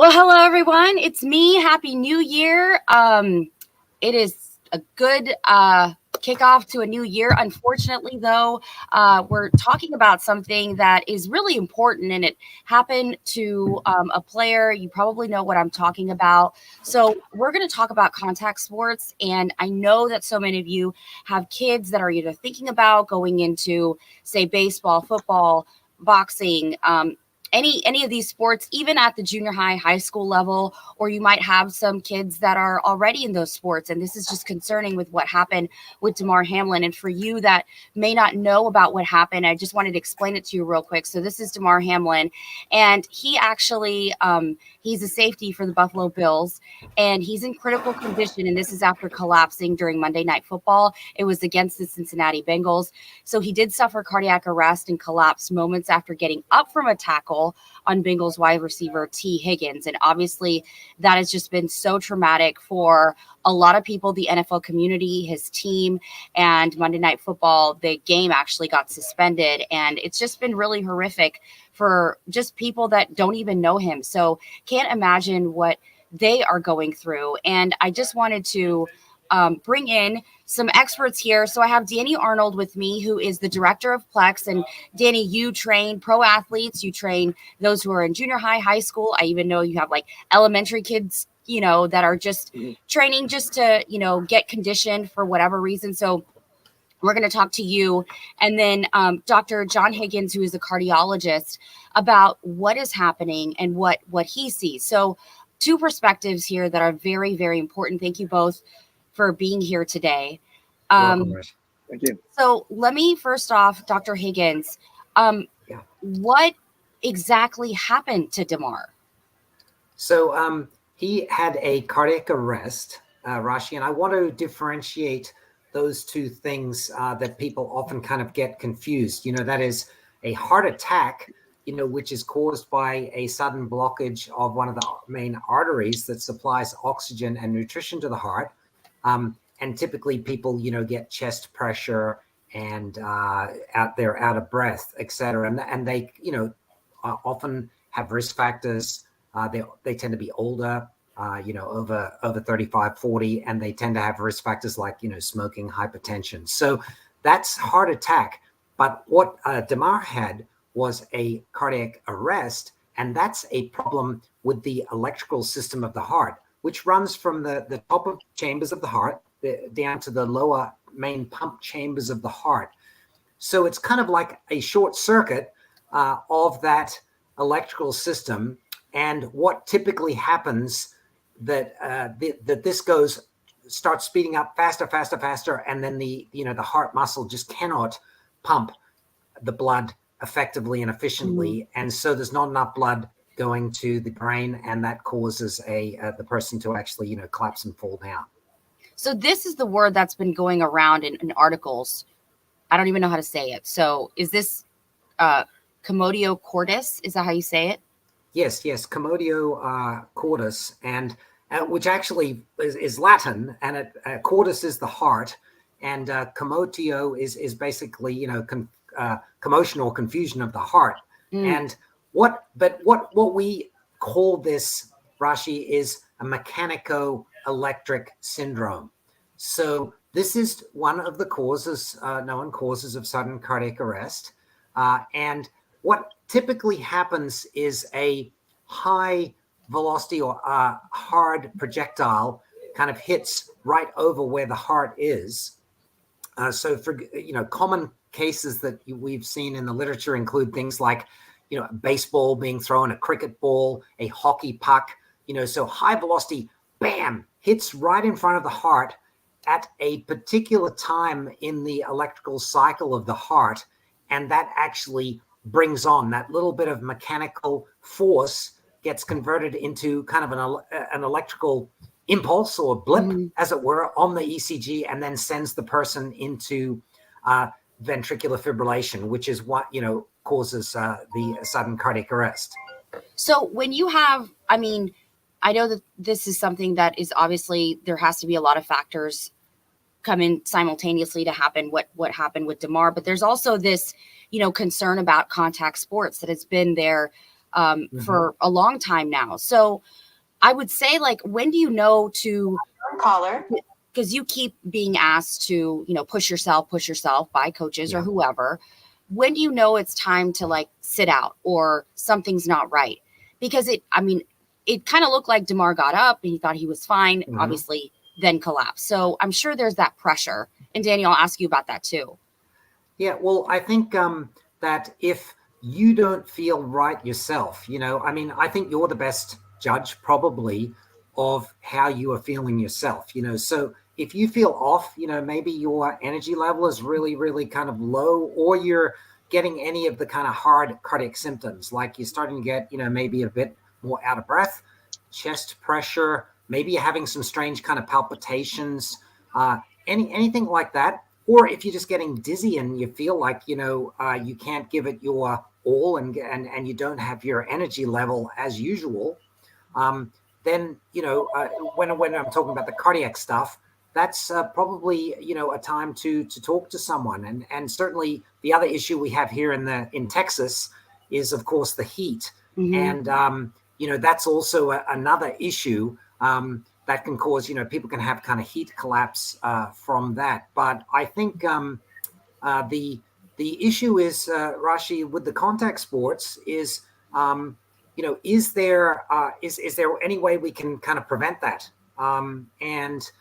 Well, hello everyone. It's me. Happy New Year. It is a good kickoff to a new year. Unfortunately, though, we're talking about something that is really important, and it happened to a player. You probably know what I'm talking about. So, we're going to talk about contact sports, and I know that so many of you have kids that are either thinking about going into, say, baseball, football, boxing, any of these sports, even at the junior high school level, or you might have some kids that are already in those sports. And this is just concerning with what happened with Damar Hamlin. And for you that may not know about what happened, I just wanted to explain it to you real quick. So this is Damar Hamlin, and he actually he's a safety for the Buffalo Bills, and he's in critical condition. And this is after collapsing during Monday Night Football. It was against the Cincinnati Bengals. So he did suffer cardiac arrest and collapsed moments after getting up from a tackle on Bengals wide receiver T. Higgins. And obviously, that has just been so traumatic for a lot of people, the NFL community, his team, and Monday Night Football. The game actually got suspended, and it's just been really horrific for just people that don't even know him. So can't imagine what they are going through. And I just wanted to bring in some experts here. So I have Danny Arnold with me, who is the director of Plex. And Danny, you train pro athletes, you train those who are in junior high school. I even know you have like elementary kids, that are just training just to, get conditioned for whatever reason. So we're going to talk to you, and then Dr. John Higgins, who is a cardiologist, about what is happening and what he sees. So two perspectives here that are very, very important. Thank you both for being here today. Welcome, Thank you. So let me first off, Dr. Higgins, what exactly happened to Damar? So he had a cardiac arrest, Rashi, and I want to differentiate those two things that people often kind of get confused. That is a heart attack, which is caused by a sudden blockage of one of the main arteries that supplies oxygen and nutrition to the heart. And typically people, get chest pressure and they're out of breath, et cetera. And they, often have risk factors. They tend to be older, over 35, 40, and they tend to have risk factors like, smoking, hypertension. So that's heart attack. But what Damar had was a cardiac arrest, and that's a problem with the electrical system of the heart, which runs from the top of chambers of the heart down to the lower main pump chambers of the heart. So it's kind of like a short circuit of that electrical system. And what typically happens that this starts speeding up faster, and then the heart muscle just cannot pump the blood effectively and efficiently, and so there's not enough blood going to the brain, and that causes the person to actually collapse and fall down. So this is the word that's been going around in articles. I don't even know how to say it. So is this commodio cordis? Is that how you say it? Yes, commodio cordis, and which actually is Latin, and cordis is the heart, and commotio is basically commotion or confusion of the heart. And what we call this, Rashi, is a mechanico-electric syndrome. So this is one of the known causes of sudden cardiac arrest. And what typically happens is a high velocity or hard projectile kind of hits right over where the heart is. So for common cases that we've seen in the literature include things like a baseball being thrown, a cricket ball, a hockey puck. So high velocity, bam, hits right in front of the heart at a particular time in the electrical cycle of the heart, and that actually brings on that little bit of mechanical force, gets converted into kind of an electrical impulse or blip, as it were, on the ECG, and then sends the person into ventricular fibrillation, which is what causes the sudden cardiac arrest. So when you have, I know that this is something that is obviously, there has to be a lot of factors come in simultaneously to happen what happened with Damar, but there's also this concern about contact sports that has been there for a long time now. So I would say, like, when do you know to caller? Because you keep being asked to, push yourself by coaches or whoever. When do you know it's time to like sit out or something's not right? Because it kind of looked like DeMar got up and he thought he was fine, obviously, then collapsed. So I'm sure there's that pressure. And Danny, I'll ask you about that too. Yeah, well, I think that if you don't feel right yourself, I think you're the best judge probably of how you are feeling yourself, so if you feel off, maybe your energy level is really, really kind of low, or you're getting any of the kind of hard cardiac symptoms, like you're starting to get, maybe a bit more out of breath, chest pressure, maybe you're having some strange kind of palpitations, anything like that. Or if you're just getting dizzy and you feel like, you can't give it your all and you don't have your energy level as usual, then, when I'm talking about the cardiac stuff, that's probably, a time to talk to someone. And certainly the other issue we have here in Texas is, of course, the heat. And, that's also another issue that can cause, people can have kind of heat collapse from that. But I think the issue is, Rashi, with the contact sports is, is there any way we can kind of prevent that? And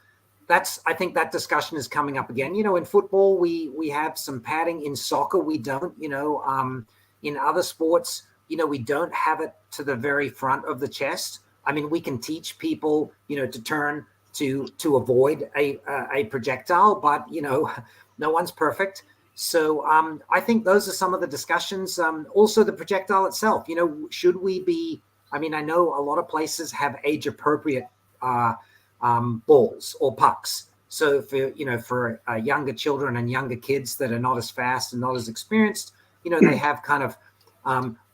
I think that discussion is coming up again. In football, we have some padding. In soccer, we don't. In other sports, we don't have it to the very front of the chest. I mean, we can teach people, to turn to avoid a projectile, but no one's perfect. So I think those are some of the discussions. Also, the projectile itself. Should we be? I mean, I know a lot of places have age-appropriate balls or pucks. So for younger children and younger kids that are not as fast and not as experienced, they have kind of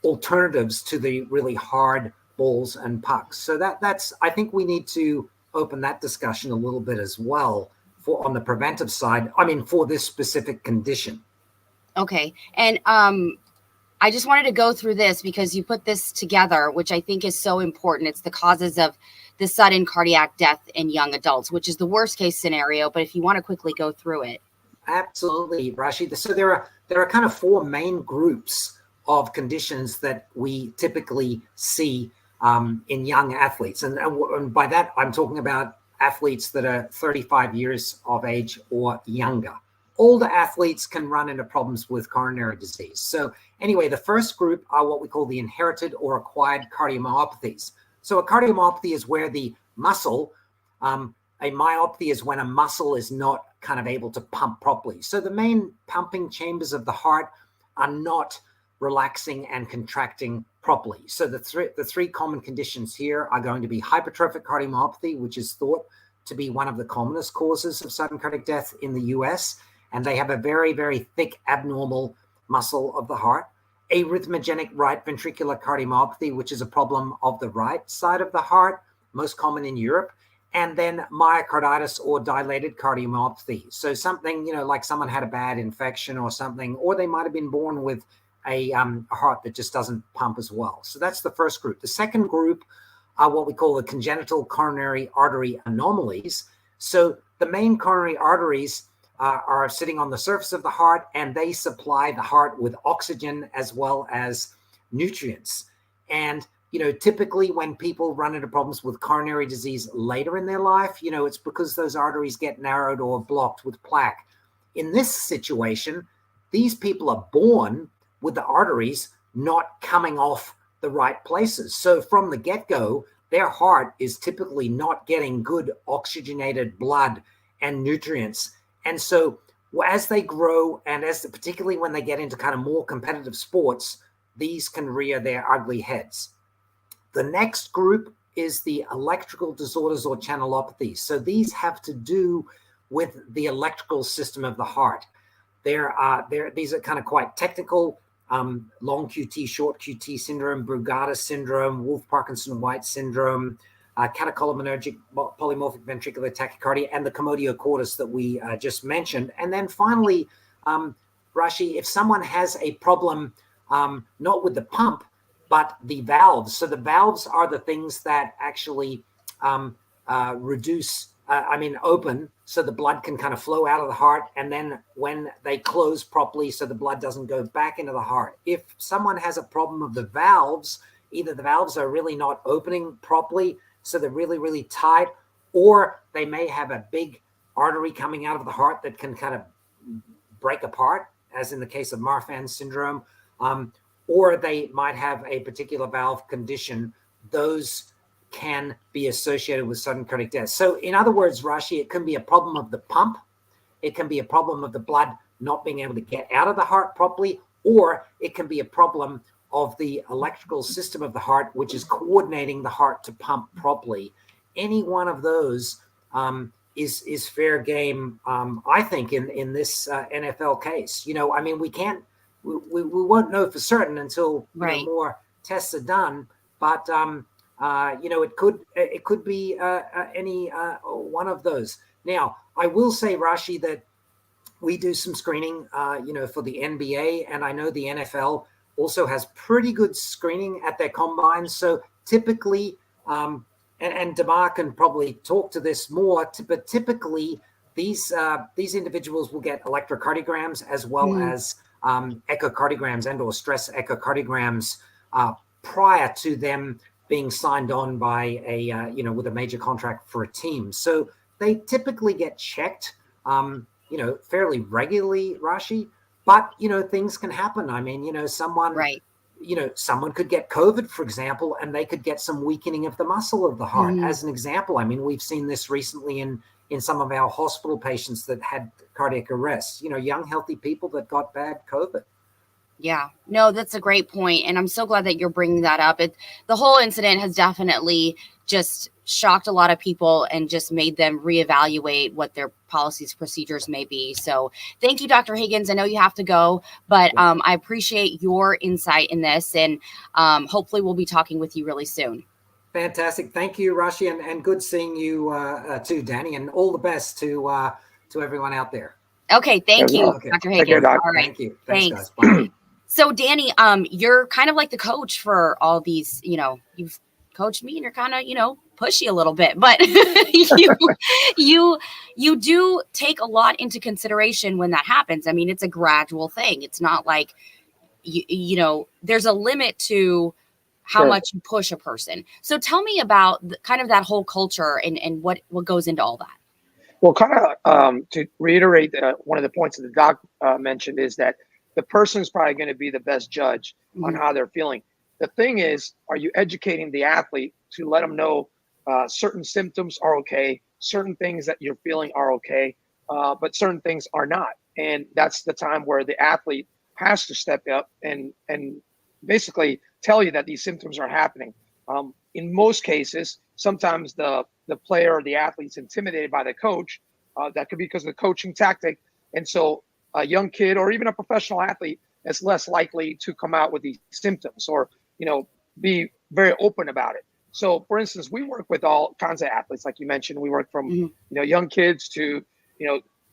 alternatives to the really hard balls and pucks. So that's I think we need to open that discussion a little bit as well on the preventive side. I mean, for this specific condition. Okay. And I just wanted to go through this because you put this together, which I think is so important. It's the causes of the sudden cardiac death in young adults, which is the worst case scenario. But if you want to quickly go through it. Absolutely, Rashi. So there are kind of four main groups of conditions that we typically see in young athletes. And by that, I'm talking about athletes that are 35 years of age or younger. Older athletes can run into problems with coronary disease. So anyway, the first group are what we call the inherited or acquired cardiomyopathies. So a cardiomyopathy is where the muscle, a myopathy is when a muscle is not kind of able to pump properly. So the main pumping chambers of the heart are not relaxing and contracting properly. So the three common conditions here are going to be hypertrophic cardiomyopathy, which is thought to be one of the commonest causes of sudden cardiac death in the US. And they have a very, very thick abnormal muscle of the heart. Arrhythmogenic right ventricular cardiomyopathy, which is a problem of the right side of the heart, most common in Europe. And then myocarditis or dilated cardiomyopathy. So something, like someone had a bad infection or something, or they might have been born with a heart that just doesn't pump as well. So that's the first group. The second group are what we call the congenital coronary artery anomalies. So the main coronary arteries are sitting on the surface of the heart, and they supply the heart with oxygen as well as nutrients. And, typically when people run into problems with coronary disease later in their life, it's because those arteries get narrowed or blocked with plaque. In this situation, these people are born with the arteries not coming off the right places. So from the get-go, their heart is typically not getting good oxygenated blood and nutrients. And so as they grow, and particularly when they get into kind of more competitive sports, these can rear their ugly heads. The next group is the electrical disorders or channelopathies. So these have to do with the electrical system of the heart. These are kind of quite technical. Long QT, short QT syndrome, Brugada syndrome, Wolff-Parkinson-White syndrome, catecholaminergic polymorphic ventricular tachycardia, and the commotio cordis that we just mentioned. And then finally, Rashi, if someone has a problem not with the pump, but the valves. So the valves are the things that actually open so the blood can kind of flow out of the heart. And then when they close properly, so the blood doesn't go back into the heart. If someone has a problem of the valves, either the valves are really not opening properly, so they're really, really tight, or they may have a big artery coming out of the heart that can kind of break apart, as in the case of Marfan syndrome, or they might have a particular valve condition. Those can be associated with sudden cardiac death. So in other words, Rashi, it can be a problem of the pump. It can be a problem of the blood not being able to get out of the heart properly, or it can be a problem of the electrical system of the heart, which is coordinating the heart to pump properly. Any one of those is fair game, I think, in this NFL case. We won't know for certain until more tests are done. But it could be any one of those. Now, I will say, Rashi, that we do some screening, for the NBA, and I know the NFL also has pretty good screening at their combines. So typically, and Damar can probably talk to this more, but typically these individuals will get electrocardiograms as well as echocardiograms and/or stress echocardiograms prior to them being signed on by with a major contract for a team. So they typically get checked, fairly regularly, Rashi. But, things can happen. I mean, someone could get COVID, for example, and they could get some weakening of the muscle of the heart. As an example, I mean, we've seen this recently in some of our hospital patients that had cardiac arrest, young, healthy people that got bad COVID. Yeah, no, that's a great point. And I'm so glad that you're bringing that up. The whole incident has definitely just shocked a lot of people and just made them reevaluate what their policies, procedures may be. So thank you, Dr. Higgins. I know you have to go, but I appreciate your insight in this, and hopefully we'll be talking with you really soon. Fantastic. Thank you, Rashi, and good seeing you too, Danny, and all the best to everyone out there. Okay, thank you, Dr. Higgins. All right. Thank you. Thanks. Guys. Bye. So, Danny, you're kind of like the coach for all these, you've coached me and you're kind of, pushy a little bit, but you do take a lot into consideration when that happens. I mean, it's a gradual thing. It's not like, there's a limit to how much you push a person. So tell me about kind of that whole culture and what goes into all that. Well, kind of to reiterate one of the points that the doc mentioned is that the person is probably going to be the best judge on how they're feeling. The thing is, are you educating the athlete to let them know certain symptoms are okay, certain things that you're feeling are okay, but certain things are not? And that's the time where the athlete has to step up and basically tell you that these symptoms are happening. In most cases, sometimes the player or the athlete's intimidated by the coach. That could be because of the coaching tactic. And so a young kid or even a professional athlete is less likely to come out with these symptoms or, be very open about it. So, for instance, we work with all kinds of athletes, like you mentioned. We work from, young kids to,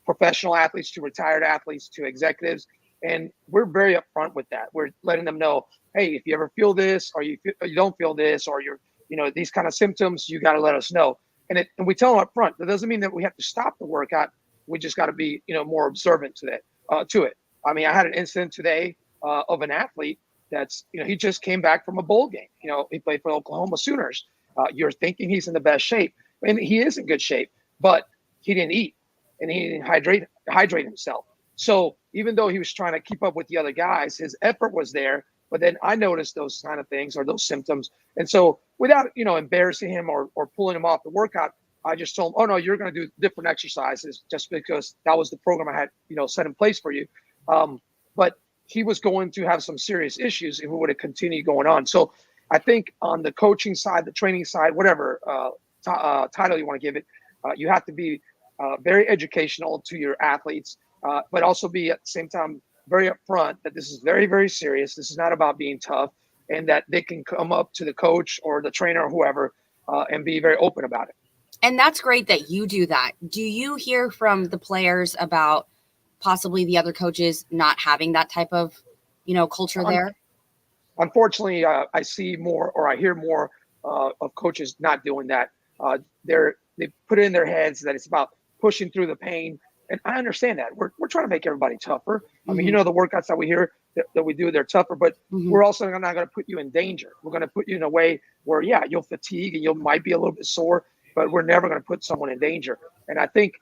professional athletes to retired athletes to executives. And we're very upfront with that. We're letting them know, hey, if you ever feel this or you don't feel this or you're, these kind of symptoms, you got to let us know. And we tell them up front. That doesn't mean that we have to stop the workout. We just got to be, more observant to it. I mean, I had an incident today of an athlete that's, he just came back from a bowl game. He played for Oklahoma Sooners. You're thinking he's in the best shape, and he is in good shape, but he didn't eat and he didn't hydrate himself. So even though he was trying to keep up with the other guys, his effort was there. But then I noticed those kind of things or those symptoms. And so without, embarrassing him or pulling him off the workout, I just told him, oh, no, you're going to do different exercises just because that was the program I had, set in place for you. But he was going to have some serious issues if we would have continued going on. So I think on the coaching side, the training side, whatever title you want to give it, you have to be very educational to your athletes, but also be at the same time very upfront that this is very, very serious. This is not about being tough, and that they can come up to the coach or the trainer or whoever and be very open about it. And that's great that you do that. Do you hear from the players about possibly the other coaches not having that type of, culture there? unfortunately, I see more, or I hear more of coaches not doing that. They put it in their heads that it's about pushing through the pain, and I understand that. We're trying to make everybody tougher. I mean, the workouts that we hear that we do, they're tougher, but we're also not going to put you in danger. We're going to put you in a way where, yeah, you'll fatigue and you might be a little bit sore, but we're never going to put someone in danger. And I think,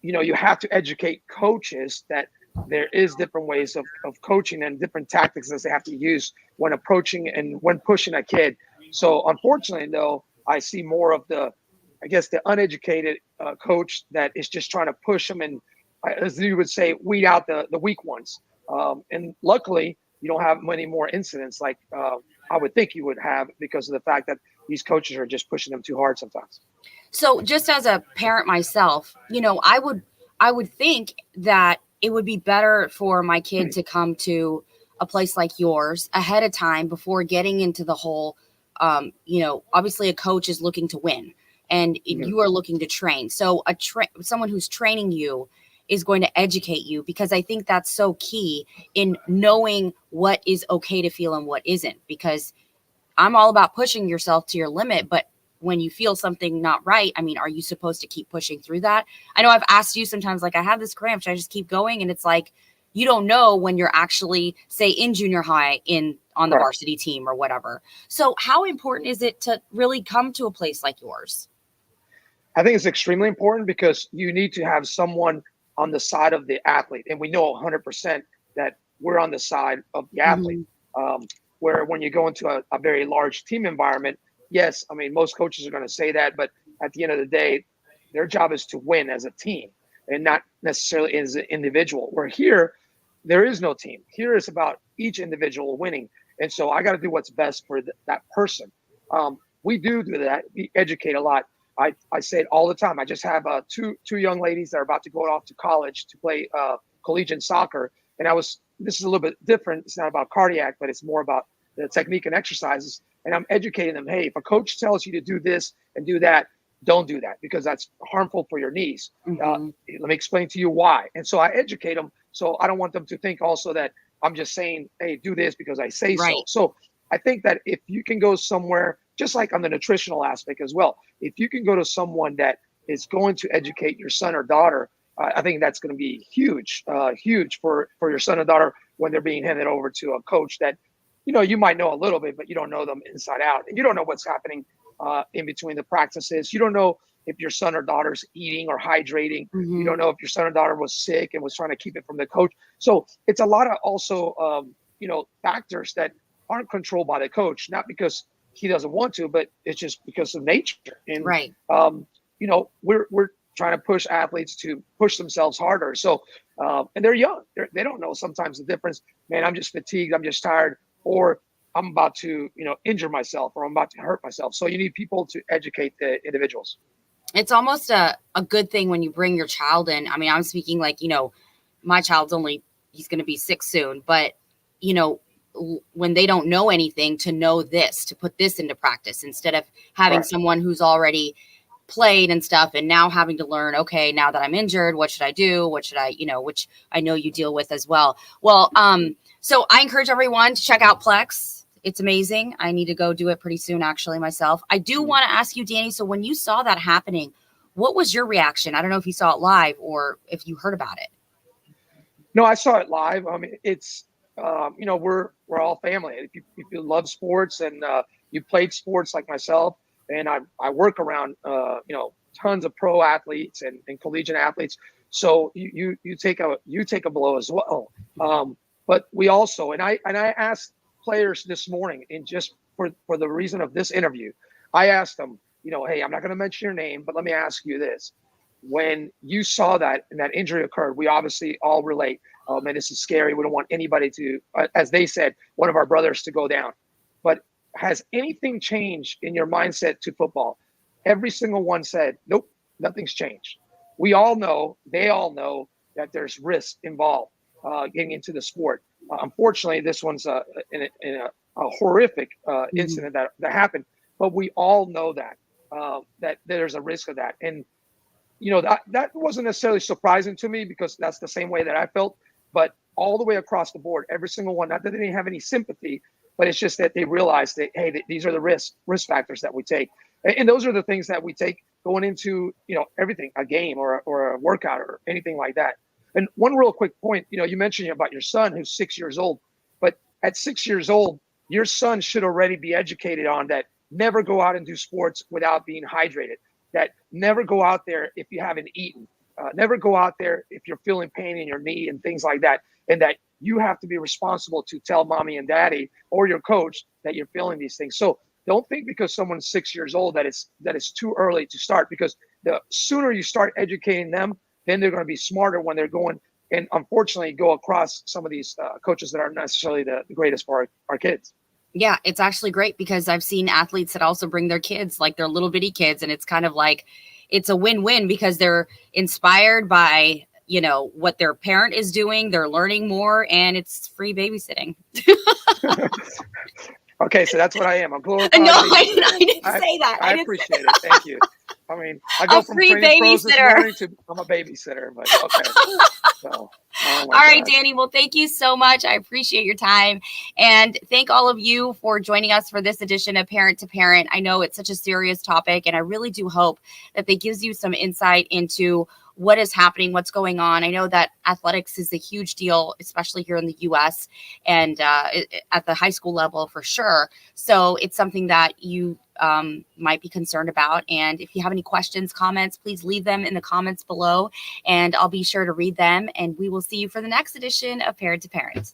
you have to educate coaches that there is different ways of coaching and different tactics that they have to use when approaching and when pushing a kid. So unfortunately, though, I see more of the uneducated coach that is just trying to push them and, as you would say, weed out the weak ones. And luckily, you don't have many more incidents like I would think you would have, because of the fact that these coaches are just pushing them too hard sometimes. So just as a parent myself, I would think that it would be better for my kid to come to a place like yours ahead of time before getting into the whole, obviously a coach is looking to win and you are looking to train. So someone who's training you is going to educate you, because I think that's so key in knowing what is okay to feel and what isn't, because I'm all about pushing yourself to your limit, but when you feel something not right, I mean, are you supposed to keep pushing through that? I know I've asked you sometimes, like, I have this cramp, should I just keep going? And it's like, you don't know when you're actually, say, in junior high on the varsity team or whatever. So how important is it to really come to a place like yours? I think it's extremely important, because you need to have someone on the side of the athlete. And we know 100% that we're on the side of the athlete. Where when you go into a very large team environment, yes, I mean, most coaches are going to say that, but at the end of the day, their job is to win as a team and not necessarily as an individual. Where here, there is no team. Here is about each individual winning. And so I got to do what's best for that person. We do that. We educate a lot. I say it all the time. I just have two young ladies that are about to go off to college to play collegiate soccer. And this is a little bit different. It's not about cardiac, but it's more about the technique and exercises. And I'm educating them. Hey, if a coach tells you to do this and do that, don't do that, because that's harmful for your knees. Let me explain to you why. And so I educate them. So I don't want them to think also that I'm just saying, hey, do this because I say so. So I think that if you can go somewhere, just like on the nutritional aspect as well, if you can go to someone that is going to educate your son or daughter, I think that's going to be huge for your son or daughter when they're being handed over to a coach that, you might know a little bit, but you don't know them inside out. And you don't know what's happening in between the practices. You don't know if your son or daughter's eating or hydrating. You don't know if your son or daughter was sick and was trying to keep it from the coach. So it's a lot of also, factors that aren't controlled by the coach, not because he doesn't want to, but it's just because of nature. And, we're trying to push athletes to push themselves harder. So, and they're young. They don't know sometimes the difference. Man, I'm just fatigued. I'm just tired. Or I'm about to, injure myself, or I'm about to hurt myself. So you need people to educate the individuals. It's almost a good thing when you bring your child in. I mean, I'm speaking like, my child's he's going to be 6 soon, but, when they don't know anything, to know this, to put this into practice instead of having someone who's already played and stuff, and now having to learn, okay, now that I'm injured, what should I do? What should I, which I know you deal with as well. Well, so I encourage everyone to check out Plex. It's amazing. I need to go do it pretty soon, actually, myself. I do want to ask you, Danny, so when you saw that happening, what was your reaction? I don't know if you saw it live or if you heard about it. No, I saw it live. I mean, it's, we're all family. If you love sports and you played sports like myself, and I work around, tons of pro athletes and collegiate athletes. So you take a blow as well. But we also, and I asked players this morning, and just for the reason of this interview, I asked them, hey, I'm not going to mention your name, but let me ask you this. When you saw that and that injury occurred, we obviously all relate. Oh man, this is scary. We don't want anybody to, as they said, one of our brothers to go down. But has anything changed in your mindset to football? Every single one said, nope, nothing's changed. We all know, they all know that there's risk involved getting into the sport. Unfortunately, this one's in a horrific incident that happened, but we all know that there's a risk of that. And, that wasn't necessarily surprising to me, because that's the same way that I felt, but all the way across the board, every single one, not that they didn't have any sympathy, but it's just that they realize that, hey, these are the risk factors that we take. And those are the things that we take going into, everything, a game or a workout or anything like that. And one real quick point, you mentioned about your son who's 6 years old, but at 6 years old, your son should already be educated on that. Never go out and do sports without being hydrated. That never go out there if you haven't eaten. Never go out there if you're feeling pain in your knee and things like that. And that you have to be responsible to tell mommy and daddy or your coach that you're feeling these things. So don't think because someone's 6 years old that it's too early to start, because the sooner you start educating them, then they're going to be smarter when they're going and unfortunately go across some of these coaches that aren't necessarily the greatest for our kids. Yeah, it's actually great because I've seen athletes that also bring their kids, like their little bitty kids. And it's kind of like, it's a win-win because they're inspired by, what their parent is doing. They're learning more and it's free babysitting. Okay, so that's what I am. I'm glorified. No, I didn't say that. I appreciate it. Thank you. I mean, I go from free training pros this babysitter. morning to I'm a babysitter, but okay. So, all right, Danny. Well, thank you so much. I appreciate your time. And thank all of you for joining us for this edition of Parent to Parent. I know it's such a serious topic, and I really do hope that it gives you some insight into what is happening, what's going on. I know that athletics is a huge deal, especially here in the U.S. and at the high school level for sure. So it's something that you might be concerned about. And if you have any questions, comments, please leave them in the comments below, and I'll be sure to read them. And we will see you for the next edition of Parent to Parent.